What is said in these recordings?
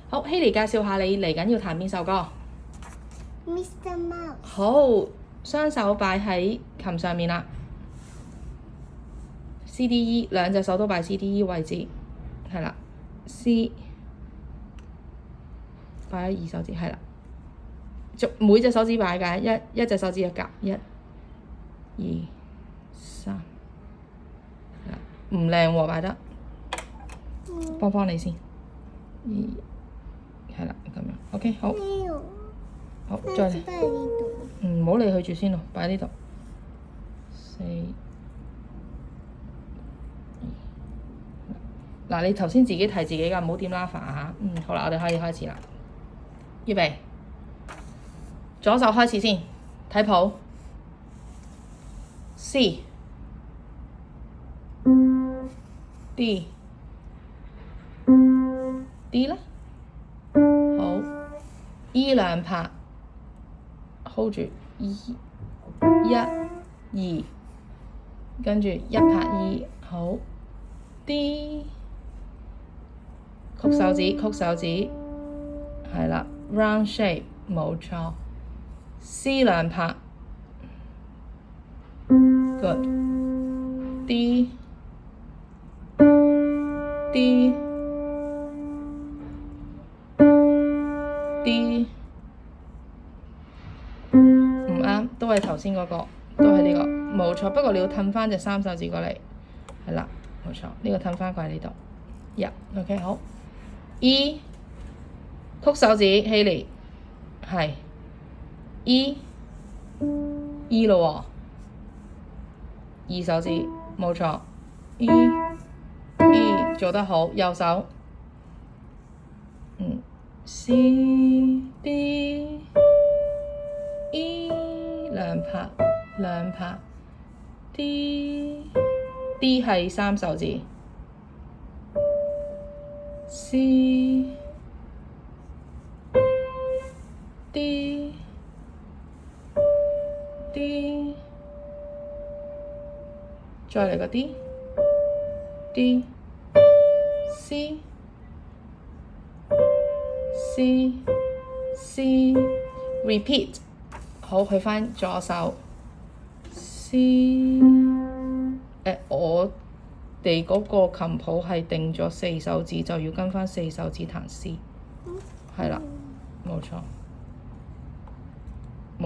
好，希莉介紹下你嚟緊要彈邊首歌。 Mr. Mouse。好，雙手擺喺琴上面啦。C D E 兩隻手都擺 C D E 位置，係啦。C 擺喺二手指，係啦。每隻手指擺㗎，一隻手指一格，一、二、三。唔靚喎，擺得。幫你先。係啦，咁樣。OK， 好。好，再嚟。唔好理佢住先咯，擺喺呢度。4。嗱，你頭先自己提自己㗎，唔好掂啦，煩嚇。好啦，我哋可以開始啦。預備，左手開始先，睇譜。C D D 啦，好 E 兩拍 ，hold 住 E 1 2，跟住一拍 E， 好 D， 曲手指，係啦 ，round shape 冇錯 ，C 兩拍 ，good D D D 唔啱，都係頭先嗰個，都係呢個，冇錯。不過你要褪翻隻三手指過嚟，係啦，冇錯。呢個褪翻過嚟呢度，OK 好。E 曲手指，希莉係 E 咯喎，二手指冇錯 E 做得好，右手C D E 兩拍 D 係三手指 C D D 再嚟個 D C repeat， 好，去返左手 C， 我哋嗰個琴譜係定咗四手指，就要跟返四手指彈 C， 係啦，冇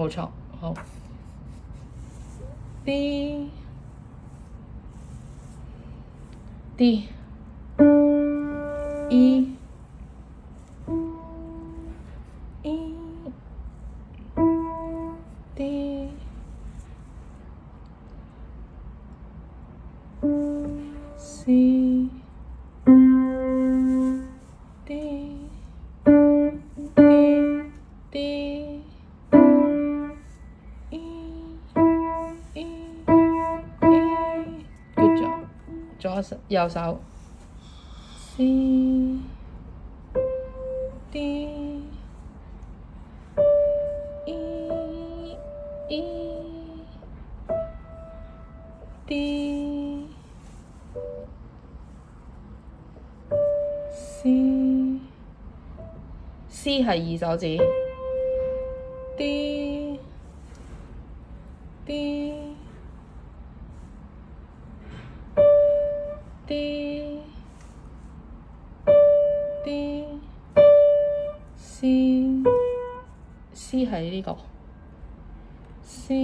錯，好 D E D C D D Good job， 右手 C D D C 係二手指 D D D D C 係呢個 C